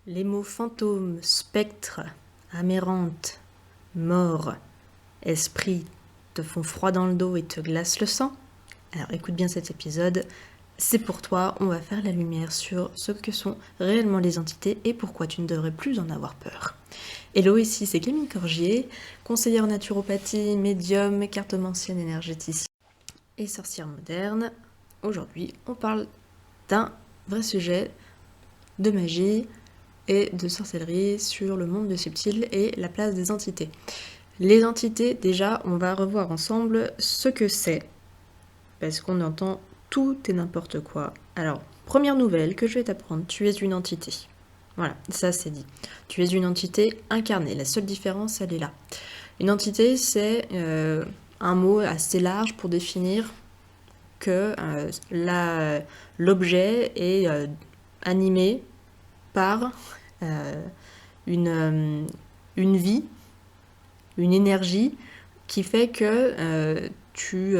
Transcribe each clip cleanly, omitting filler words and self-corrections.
Les mots fantôme, spectre, amérante, mort, esprit te font froid dans le dos et te glacent le sang? Alors écoute bien cet épisode, c'est pour toi, on va faire la lumière sur ce que sont réellement les entités et pourquoi tu ne devrais plus en avoir peur. Hello, ici c'est Camille Corgier, conseillère en naturopathie, médium, cartomancienne énergéticienne et sorcière moderne. Aujourd'hui, on parle d'un vrai sujet de magie et de sorcellerie sur le monde du subtil et la place des entités. Les entités, déjà, on va revoir ensemble ce que c'est, parce qu'on entend tout et n'importe quoi. Alors, première nouvelle que je vais t'apprendre, tu es une entité. Voilà, ça c'est dit. Tu es une entité incarnée, la seule différence, elle est là. Une entité, c'est un mot assez large pour définir que l'objet est animé par une vie, une énergie qui fait que tu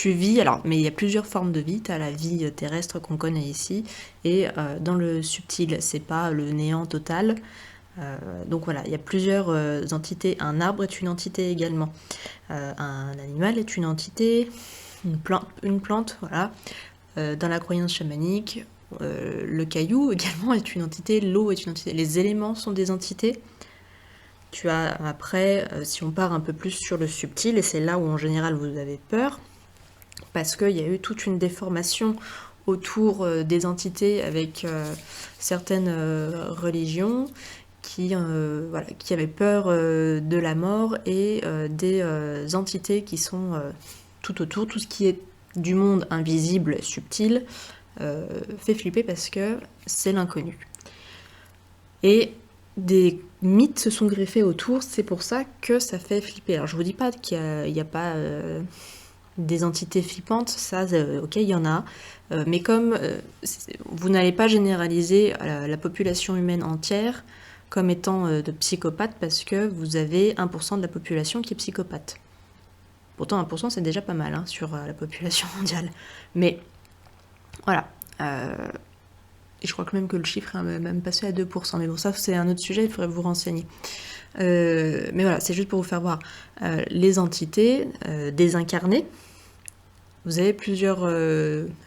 vis. Alors, mais il y a plusieurs formes de vie. Tu as la vie terrestre qu'on connaît ici, et dans le subtil, c'est pas le néant total. Donc voilà, il y a plusieurs entités. Un arbre est une entité également. Un animal est une entité. Une plante, voilà. Dans la croyance chamanique, le caillou également est une entité, l'eau est une entité, les éléments sont des entités. Tu as après, si on part un peu plus sur le subtil, et c'est là où en général vous avez peur, parce qu'il y a eu toute une déformation autour des entités avec certaines religions qui avaient peur de la mort et des entités qui sont tout autour, tout ce qui est du monde invisible, subtil, fait flipper parce que c'est l'inconnu. Et des mythes se sont greffés autour, c'est pour ça que ça fait flipper. Alors je vous dis pas qu'il n'y a pas des entités flippantes, ça, ok, il y en a, mais comme vous n'allez pas généraliser la population humaine entière comme étant de psychopathes, parce que vous avez 1% de la population qui est psychopathe. Pourtant 1% c'est déjà pas mal hein, sur la population mondiale. Mais voilà. Et je crois que même que le chiffre est même passé à 2%. Mais bon, ça c'est un autre sujet, il faudrait vous renseigner. Mais voilà, c'est juste pour vous faire voir. Les entités désincarnées, vous avez plusieurs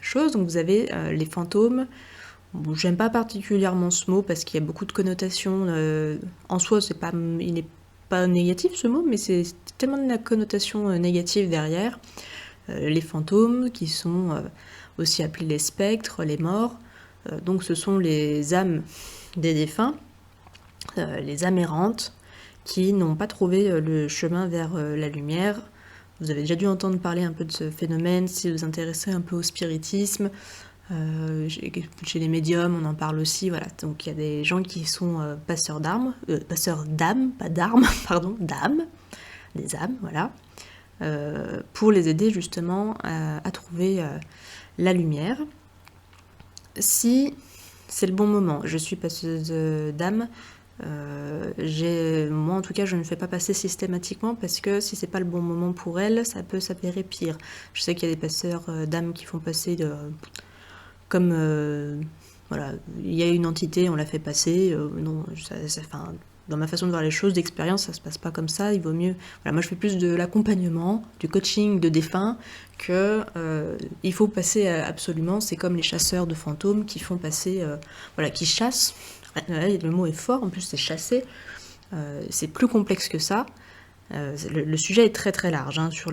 choses. Donc vous avez les fantômes. Bon, j'aime pas particulièrement ce mot parce qu'il y a beaucoup de connotations. En soi, il n'est pas négatif ce mot, mais c'est tellement de la connotation négative derrière. Les fantômes, qui sont aussi appelés les spectres, les morts. Donc ce sont les âmes des défunts, les âmes errantes, qui n'ont pas trouvé le chemin vers la lumière. Vous avez déjà dû entendre parler un peu de ce phénomène, si vous vous intéressez un peu au spiritisme. Chez les médiums, on en parle aussi, voilà. Donc il y a des gens qui sont passeurs d'âmes, pas d'armes, pardon, d'âmes, des âmes, voilà, pour les aider justement à trouver la lumière. Si c'est le bon moment, je suis passeuse d'âme, moi en tout cas je ne fais pas passer systématiquement parce que si c'est pas le bon moment pour elle, ça peut s'avérer pire. Je sais qu'il y a des passeurs d'âme qui font passer comme voilà, il y a une entité, on la fait passer, non, enfin, dans ma façon de voir les choses, d'expérience, ça se passe pas comme ça, il vaut mieux... Voilà, moi je fais plus de l'accompagnement, du coaching de défunts, que il faut passer absolument, c'est comme les chasseurs de fantômes qui font passer, voilà, qui chassent, le mot est fort, en plus c'est chasser, c'est plus complexe que ça, le sujet est très très large hein, sur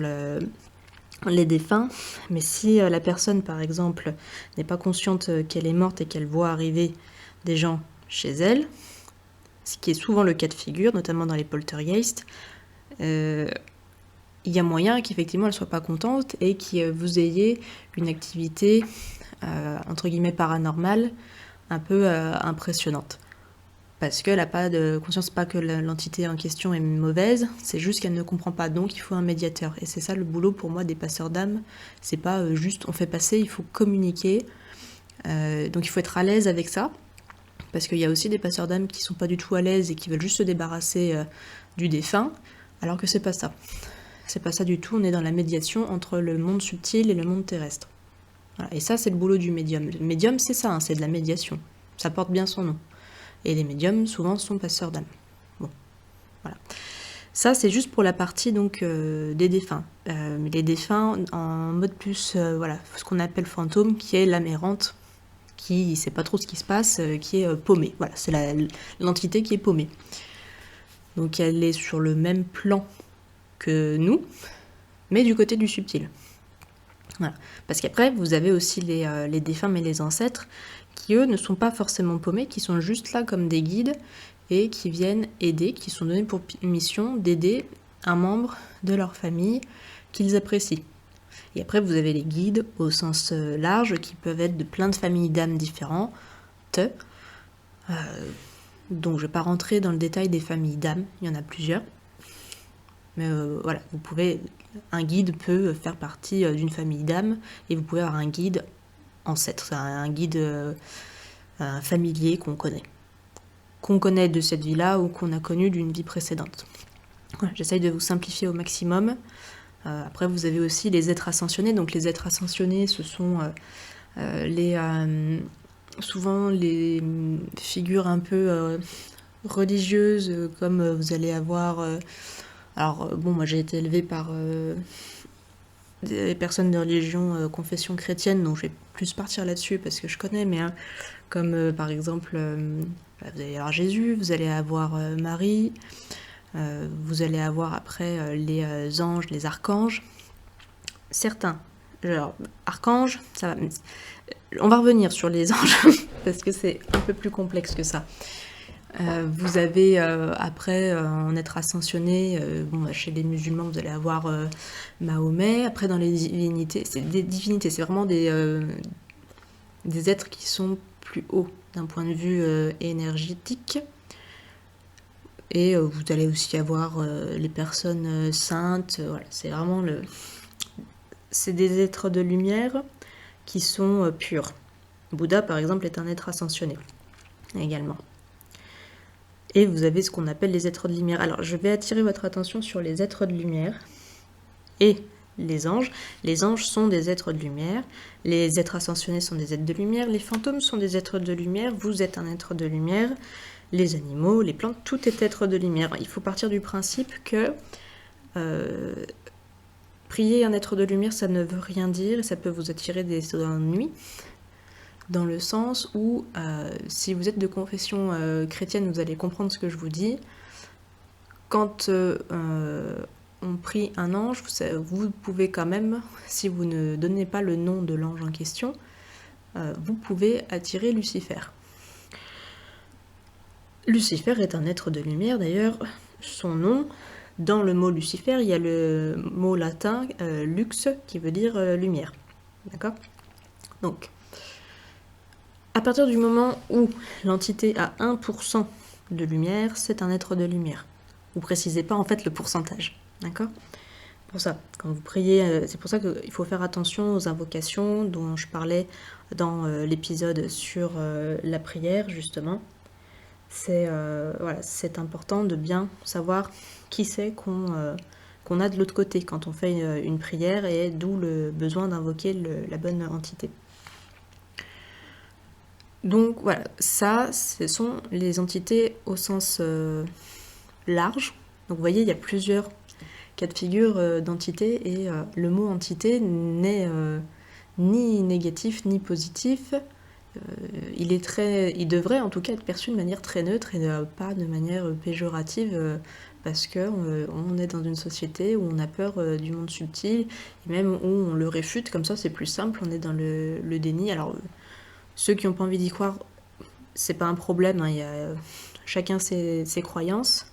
les défunts, mais si la personne par exemple n'est pas consciente qu'elle est morte et qu'elle voit arriver des gens chez elle, ce qui est souvent le cas de figure, notamment dans les poltergeists, il y a moyen qu'effectivement elle soit pas contente et que vous ayez une activité entre guillemets paranormale un peu impressionnante. Parce qu'elle n'a pas de conscience, pas que l'entité en question est mauvaise, c'est juste qu'elle ne comprend pas, donc il faut un médiateur. Et c'est ça le boulot pour moi des passeurs d'âme, c'est pas juste on fait passer, il faut communiquer, donc il faut être à l'aise avec ça, parce qu'il y a aussi des passeurs d'âme qui sont pas du tout à l'aise et qui veulent juste se débarrasser du défunt, alors que c'est pas ça. C'est pas ça du tout, on est dans la médiation entre le monde subtil et le monde terrestre. Voilà. Et ça c'est le boulot du médium. Le médium c'est ça, hein, c'est de la médiation, ça porte bien son nom. Et les médiums, souvent, sont passeurs d'âme. Bon, voilà. Ça, c'est juste pour la partie donc des défunts. Mais les défunts en mode plus, voilà, ce qu'on appelle fantôme, qui est l'âme errante, qui ne sait pas trop ce qui se passe, qui est paumée. Voilà, c'est l'entité qui est paumée. Donc elle est sur le même plan que nous, mais du côté du subtil. Voilà. Parce qu'après, vous avez aussi les défunts, mais les ancêtres, qui eux ne sont pas forcément paumés, qui sont juste là comme des guides, et qui viennent aider, qui sont donnés pour mission d'aider un membre de leur famille qu'ils apprécient. Et après, vous avez les guides au sens large, qui peuvent être de plein de familles d'âmes différentes. Donc je ne vais pas rentrer dans le détail des familles d'âmes, il y en a plusieurs. Mais voilà, un guide peut faire partie d'une famille d'âmes, et vous pouvez avoir un guide ancêtre, un guide familier qu'on connaît de cette vie-là ou qu'on a connu d'une vie précédente. Voilà, j'essaye de vous simplifier au maximum. Après, vous avez aussi les êtres ascensionnés. Donc les êtres ascensionnés, ce sont souvent les figures un peu religieuses, comme vous allez avoir... moi j'ai été élevée par des personnes de religion, confession chrétienne, donc je vais plus partir là-dessus parce que je connais, mais comme par exemple, vous allez avoir Jésus, vous allez avoir Marie, vous allez avoir après les anges, les archanges. Certains, genre archanges, ça va. On va revenir sur les anges parce que c'est un peu plus complexe que ça. Vous avez après en être ascensionné, chez les musulmans vous allez avoir Mahomet. Après dans les divinités, c'est vraiment des êtres qui sont plus hauts d'un point de vue énergétique. Et vous allez aussi avoir les personnes saintes. Voilà, c'est vraiment c'est des êtres de lumière qui sont purs. Bouddha par exemple est un être ascensionné également. Et vous avez ce qu'on appelle les êtres de lumière. Alors, je vais attirer votre attention sur les êtres de lumière et les anges. Les anges sont des êtres de lumière. Les êtres ascensionnés sont des êtres de lumière. Les fantômes sont des êtres de lumière. Vous êtes un être de lumière. Les animaux, les plantes, tout est être de lumière. Il faut partir du principe que prier un être de lumière, ça ne veut rien dire. Ça peut vous attirer des ennuis. Dans le sens où, si vous êtes de confession chrétienne, vous allez comprendre ce que je vous dis. Quand on prie un ange, vous pouvez quand même, si vous ne donnez pas le nom de l'ange en question, vous pouvez attirer Lucifer. Lucifer est un être de lumière, d'ailleurs, son nom, dans le mot Lucifer, il y a le mot latin lux, qui veut dire lumière. D'accord ? Donc, à partir du moment où l'entité a 1% de lumière, c'est un être de lumière. Vous précisez pas en fait le pourcentage, d'accord ? Pour ça, quand vous priez, c'est pour ça qu'il faut faire attention aux invocations dont je parlais dans l'épisode sur la prière, justement. C'est important de bien savoir qui c'est qu'on a de l'autre côté quand on fait une prière, et d'où le besoin d'invoquer la bonne entité. Donc voilà, ça, ce sont les entités au sens large. Donc vous voyez, il y a plusieurs cas de figure d'entités, et le mot entité n'est ni négatif ni positif. Il devrait en tout cas être perçu de manière très neutre et pas de manière péjorative, parce qu'on est dans une société où on a peur du monde subtil, et même où on le réfute, comme ça c'est plus simple, on est dans le déni. Alors ceux qui n'ont pas envie d'y croire, c'est pas un problème, hein, chacun ses croyances.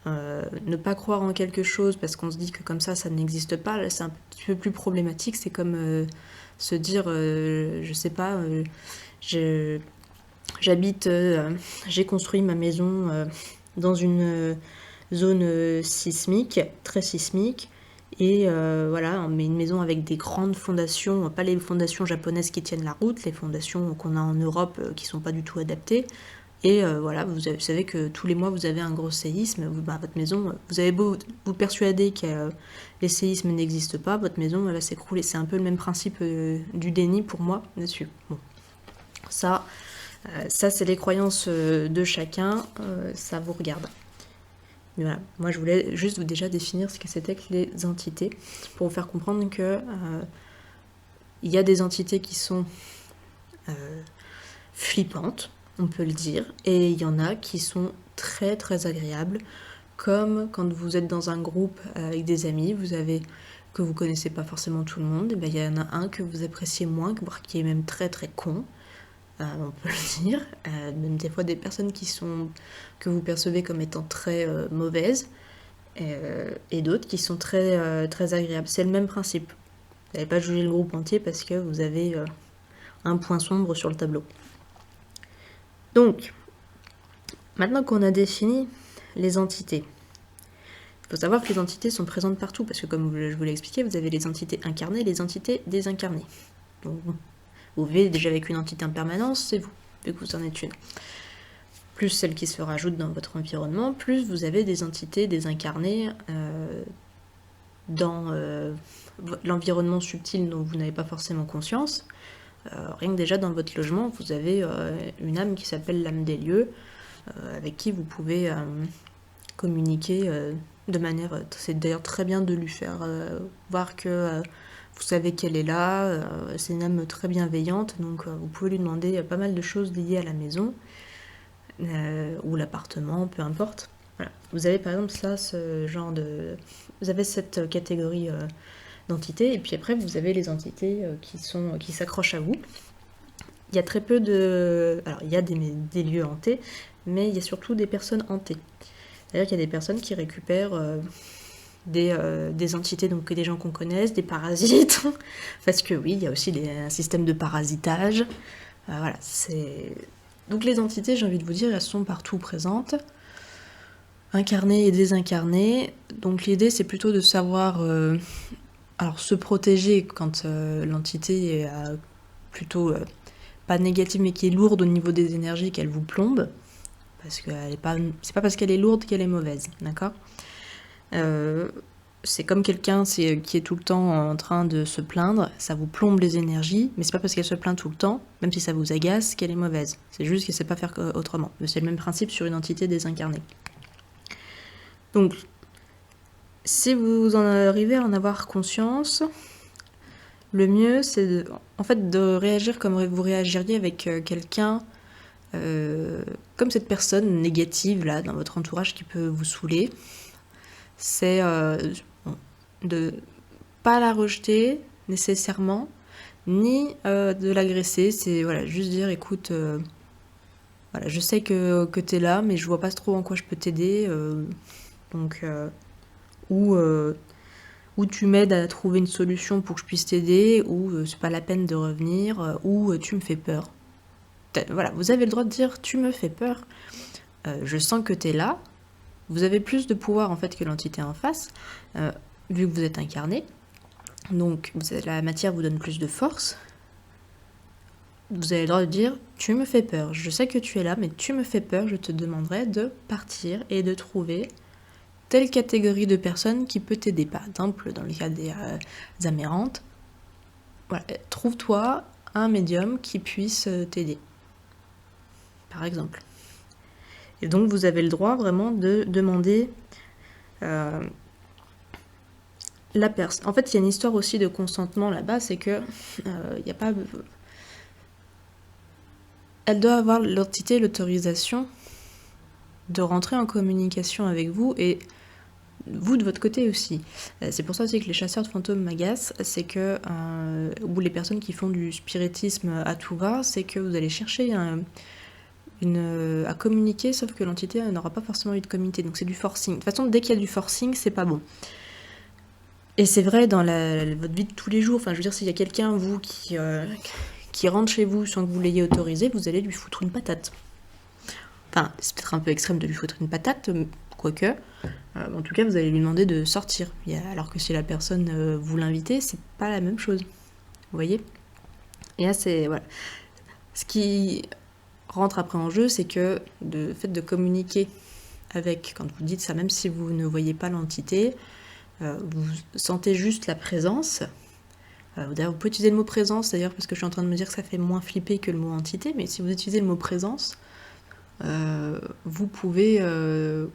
Ne pas croire en quelque chose parce qu'on se dit que comme ça n'existe pas, là, c'est un petit peu plus problématique. C'est comme se dire, je sais pas, j'habite, j'ai construit ma maison dans une zone sismique, très sismique, et voilà, on met une maison avec des grandes fondations, pas les fondations japonaises qui tiennent la route, les fondations qu'on a en Europe qui sont pas du tout adaptées. Et voilà, vous savez que tous les mois vous avez un gros séisme, votre maison, vous avez beau vous persuader que les séismes n'existent pas, votre maison elle va s'écrouler. C'est un peu le même principe du déni pour moi là-dessus. Bon. Ça, Ça, c'est les croyances de chacun, ça vous regarde. Mais voilà, moi je voulais juste vous déjà définir ce que c'était que les entités, pour vous faire comprendre que il y a des entités qui sont flippantes, on peut le dire, et il y en a qui sont très très agréables, comme quand vous êtes dans un groupe avec des amis, que vous connaissez pas forcément tout le monde, et ben, il y en a un que vous appréciez moins, voire qui est même très très con, on peut le dire, même des fois des personnes que vous percevez comme étant très mauvaises, et d'autres qui sont très, très agréables. C'est le même principe. Vous n'allez pas juger le groupe entier parce que vous avez un point sombre sur le tableau. Donc, maintenant qu'on a défini les entités, il faut savoir que les entités sont présentes partout, parce que comme je vous l'ai expliqué, vous avez les entités incarnées et les entités désincarnées. Donc, vous vivez déjà avec une entité en permanence, c'est vous, vu que vous en êtes une. Plus celles qui se rajoutent dans votre environnement, plus vous avez des entités désincarnées dans l'environnement subtil dont vous n'avez pas forcément conscience. Rien que déjà dans votre logement, vous avez une âme qui s'appelle l'âme des lieux, avec qui vous pouvez communiquer de manière... c'est d'ailleurs très bien de lui faire voir que vous savez qu'elle est là, c'est une âme très bienveillante, donc vous pouvez lui demander pas mal de choses liées à la maison, ou l'appartement, peu importe. Voilà. Vous avez par exemple ça, ce genre de... Vous avez cette catégorie d'entités, et puis après vous avez les entités qui s'accrochent à vous. Il y a très peu de... Alors il y a des lieux hantés, mais il y a surtout des personnes hantées. C'est-à-dire qu'il y a des personnes qui récupèrent des entités, donc des gens qu'on connaisse, des parasites, parce que oui, il y a aussi un système de parasitage. Voilà, c'est... Donc les entités, j'ai envie de vous dire, elles sont partout présentes, incarnées et désincarnées. Donc l'idée, c'est plutôt de savoir se protéger quand l'entité est plutôt pas négative, mais qui est lourde au niveau des énergies, qu'elle vous plombe. Parce que c'est pas parce qu'elle est lourde qu'elle est mauvaise, d'accord ? C'est comme quelqu'un qui est tout le temps en train de se plaindre, ça vous plombe les énergies, mais c'est pas parce qu'elle se plaint tout le temps, même si ça vous agace, qu'elle est mauvaise. C'est juste qu'elle sait pas faire autrement. Mais c'est le même principe sur une entité désincarnée. Donc, si vous en arrivez à en avoir conscience, le mieux c'est de réagir comme vous réagiriez avec quelqu'un, comme cette personne négative là dans votre entourage qui peut vous saouler. C'est de pas la rejeter nécessairement, ni de l'agresser. C'est juste dire écoute, je sais que t'es là, mais je vois pas trop en quoi je peux t'aider. Ou tu m'aides à trouver une solution pour que je puisse t'aider, ou c'est pas la peine de revenir, ou tu me fais peur. Voilà, vous avez le droit de dire tu me fais peur. Je sens que t'es là. Vous avez plus de pouvoir en fait que l'entité en face, vu que vous êtes incarné. Donc la matière vous donne plus de force. Vous avez le droit de dire tu me fais peur. Je sais que tu es là, mais tu me fais peur. Je te demanderai de partir et de trouver telle catégorie de personnes qui peut t'aider. Par exemple, dans le cas des amérantes, voilà, trouve-toi un médium qui puisse t'aider. Par exemple. Et donc vous avez le droit vraiment de demander la personne. En fait, il y a une histoire aussi de consentement là-bas, c'est que il y a pas... Elle doit avoir l'entité, l'autorisation de rentrer en communication avec vous, et vous de votre côté aussi. C'est pour ça aussi que les chasseurs de fantômes m'agacent, c'est que, ou les personnes qui font du spiritisme à tout va, c'est que vous allez chercher à communiquer, sauf que l'entité n'aura pas forcément envie de communiquer, donc c'est du forcing. De toute façon, dès qu'il y a du forcing, c'est pas bon. Et c'est vrai dans votre vie de tous les jours, enfin je veux dire, s'il y a quelqu'un, vous, qui rentre chez vous sans que vous l'ayez autorisé, vous allez lui foutre une patate. Enfin, c'est peut-être un peu extrême de lui foutre une patate, quoique. En tout cas, vous allez lui demander de sortir. Alors que si la personne vous l'invitez, c'est pas la même chose. Vous voyez ? Et là, c'est... Voilà. Ce qui rentre après en jeu, c'est que le fait de communiquer avec, quand vous dites ça, même si vous ne voyez pas l'entité, vous sentez juste la présence, D'ailleurs, vous pouvez utiliser le mot présence, d'ailleurs, parce que je suis en train de me dire que ça fait moins flipper que le mot entité, mais si vous utilisez le mot présence, vous pouvez,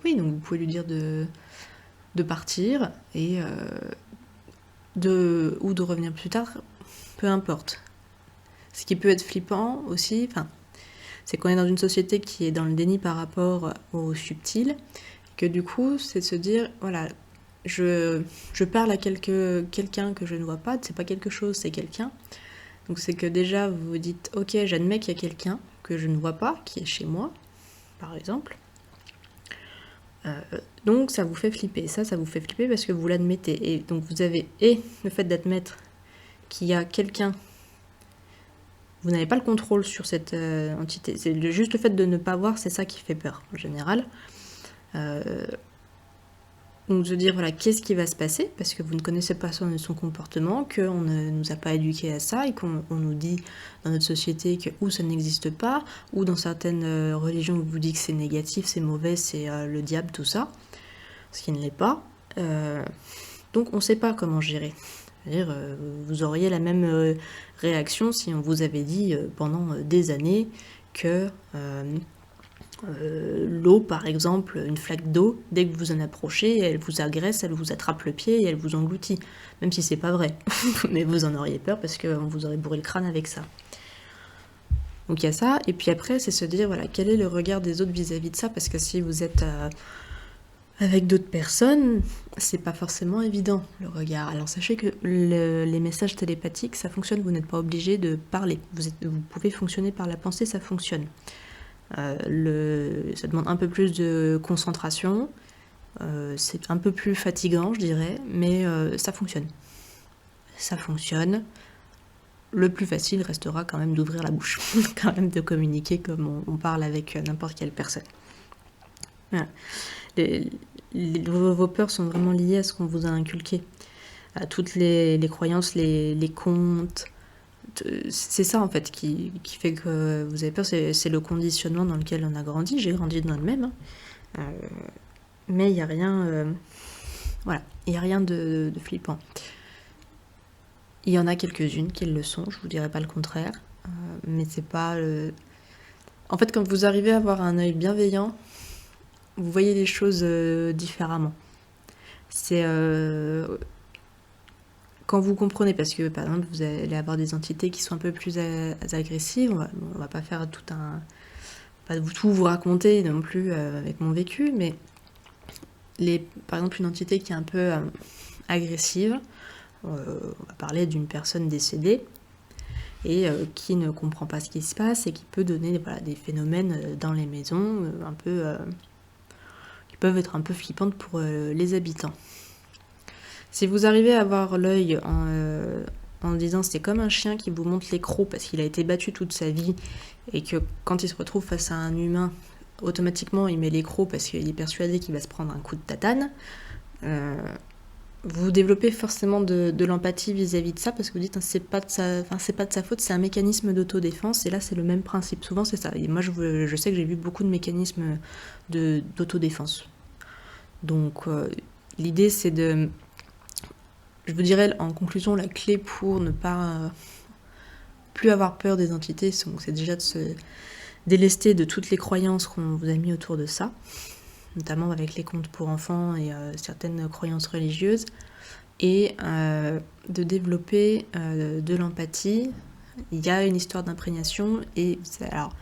oui, donc vous pouvez lui dire de partir et ou de revenir plus tard, peu importe. Ce qui peut être flippant aussi, c'est qu'on est dans une société qui est dans le déni par rapport au subtil, que du coup, c'est de se dire, voilà, je parle à quelqu'un que je ne vois pas, c'est pas quelque chose, c'est quelqu'un. Donc c'est que déjà, vous vous dites, ok, j'admets qu'il y a quelqu'un que je ne vois pas, qui est chez moi, par exemple. Donc ça vous fait flipper. Ça vous fait flipper parce que vous l'admettez. Et donc vous avez le fait d'admettre qu'il y a quelqu'un. Vous n'avez pas le contrôle sur cette entité. C'est juste le fait de ne pas voir, c'est ça qui fait peur en général. Donc de dire, voilà, qu'est-ce qui va se passer, parce que vous ne connaissez pas son comportement, qu'on ne nous a pas éduqués à ça, et qu'on nous dit dans notre société que ou ça n'existe pas, ou dans certaines religions on vous dit que c'est négatif, c'est mauvais, c'est le diable, tout ça, ce qui ne l'est pas. Donc on ne sait pas comment gérer. C'est-à-dire, vous auriez la même réaction si on vous avait dit pendant des années que l'eau, par exemple, une flaque d'eau, dès que vous en approchez, elle vous agresse, elle vous attrape le pied et elle vous engloutit. Même si c'est pas vrai. Mais vous en auriez peur parce qu'on vous aurait bourré le crâne avec ça. Donc il y a ça. Et puis après, c'est se dire, voilà, quel est le regard des autres vis-à-vis de ça, parce que si vous êtes avec d'autres personnes, c'est pas forcément évident, le regard. Alors sachez que les messages télépathiques, ça fonctionne, vous n'êtes pas obligé de parler. Vous pouvez fonctionner par la pensée, ça fonctionne. Ça demande un peu plus de concentration, c'est un peu plus fatigant, je dirais, mais ça fonctionne. Ça fonctionne. Le plus facile restera quand même d'ouvrir la bouche, quand même de communiquer comme on parle avec n'importe quelle personne. Voilà. Vos peurs sont vraiment liées à ce qu'on vous a inculqué, à toutes les croyances, les contes. C'est ça en fait qui fait que vous avez peur, c'est le conditionnement dans lequel on a grandi. J'ai grandi dans le même, mais il n'y a rien, voilà, il n'y a rien de flippant. Il y en a quelques-unes qui le sont, je vous dirais pas le contraire, mais c'est pas. En fait, quand vous arrivez à avoir un œil bienveillant, vous voyez les choses différemment. C'est quand vous comprenez, parce que par exemple vous allez avoir des entités qui sont un peu plus agressives, on va pas faire pas tout vous raconter non plus avec mon vécu, mais par exemple une entité qui est un peu agressive, on va parler d'une personne décédée et qui ne comprend pas ce qui se passe et qui peut donner des phénomènes dans les maisons un peu qui peuvent être un peu flippantes pour les habitants. Si vous arrivez à avoir l'œil en disant c'est comme un chien qui vous montre les crocs parce qu'il a été battu toute sa vie et que quand il se retrouve face à un humain, automatiquement il met les crocs parce qu'il est persuadé qu'il va se prendre un coup de tatane, vous développez forcément de l'empathie vis-à-vis de ça parce que vous dites c'est pas de sa faute, c'est un mécanisme d'autodéfense et là c'est le même principe. Souvent c'est ça. Et moi je sais que j'ai vu beaucoup de mécanismes d'autodéfense. Donc l'idée c'est de... Je vous dirais en conclusion, la clé pour ne pas plus avoir peur des entités, c'est déjà de se délester de toutes les croyances qu'on vous a mis autour de ça, notamment avec les contes pour enfants et certaines croyances religieuses, et de développer de l'empathie. Il y a une histoire d'imprégnation, et alors,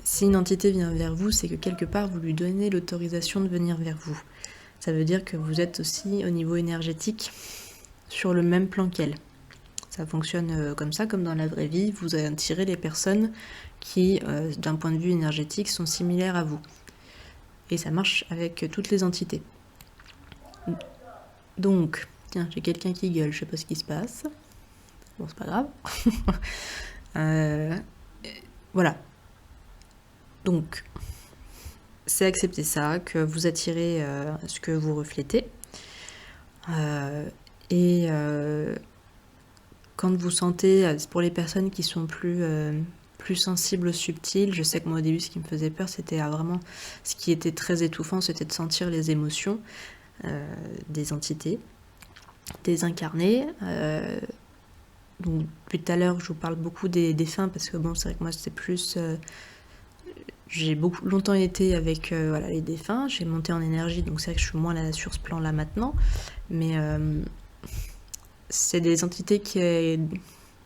si une entité vient vers vous, c'est que quelque part vous lui donnez l'autorisation de venir vers vous. Ça veut dire que vous êtes aussi au niveau énergétique sur le même plan qu'elle. Ça fonctionne comme ça, comme dans la vraie vie. Vous attirez les personnes qui, d'un point de vue énergétique, sont similaires à vous. Et ça marche avec toutes les entités. Donc, tiens, j'ai quelqu'un qui gueule, je sais pas ce qui se passe. Bon, c'est pas grave. Voilà. Donc, c'est accepter ça, que vous attirez ce que vous reflétez. Et quand vous sentez, pour les personnes qui sont plus sensibles au subtil, je sais que moi au début ce qui me faisait peur c'était vraiment, ce qui était très étouffant, c'était de sentir les émotions des entités, des incarnés. Donc, depuis tout à l'heure, je vous parle beaucoup des défunts parce que bon, c'est vrai que moi, c'est plus... j'ai beaucoup longtemps été avec voilà, les défunts, j'ai monté en énergie, donc c'est vrai que je suis moins là sur ce plan-là maintenant. Mais c'est des entités qui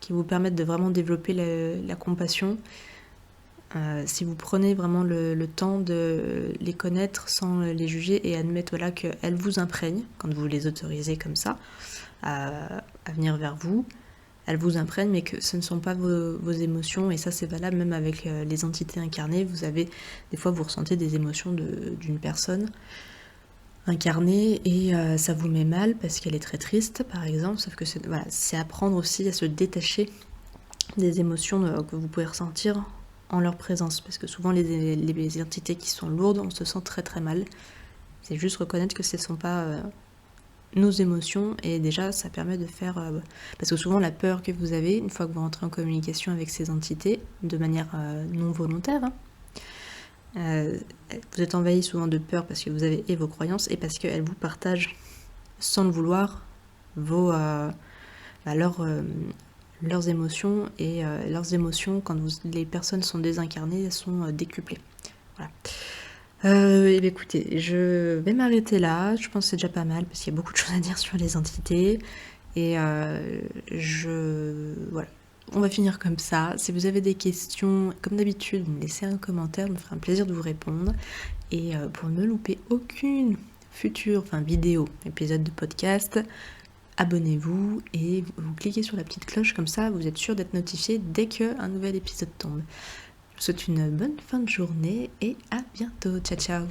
vous permettent de vraiment développer la compassion. Si vous prenez vraiment le temps de les connaître sans les juger et admettre voilà, qu'elles vous imprègnent, quand vous les autorisez comme ça, à venir vers vous, elles vous imprègnent, mais que ce ne sont pas vos émotions, et ça c'est valable même avec les entités incarnées. Vous avez, des fois vous ressentez des émotions d'une personne incarnée et ça vous met mal parce qu'elle est très triste par exemple, sauf que c'est apprendre aussi à se détacher des émotions que vous pouvez ressentir en leur présence, parce que souvent les entités qui sont lourdes, on se sent très très mal. C'est juste reconnaître que ce ne sont pas nos émotions, et déjà ça permet de faire... parce que souvent la peur que vous avez, une fois que vous rentrez en communication avec ces entités, de manière non volontaire, vous êtes envahi souvent de peur parce que vous avez vos croyances et parce qu'elles vous partagent, sans le vouloir, leurs émotions, et leurs émotions, quand les personnes sont désincarnées, elles sont décuplées. Voilà. Et bien écoutez, je vais m'arrêter là. Je pense que c'est déjà pas mal parce qu'il y a beaucoup de choses à dire sur les entités. Et voilà. On va finir comme ça. Si vous avez des questions, comme d'habitude, vous me laissez un commentaire, ça me fera un plaisir de vous répondre. Et pour ne louper aucune future vidéo, épisode de podcast, abonnez-vous et vous cliquez sur la petite cloche, comme ça vous êtes sûr d'être notifié dès qu'un nouvel épisode tombe. Je vous souhaite une bonne fin de journée et à bientôt. Ciao ciao.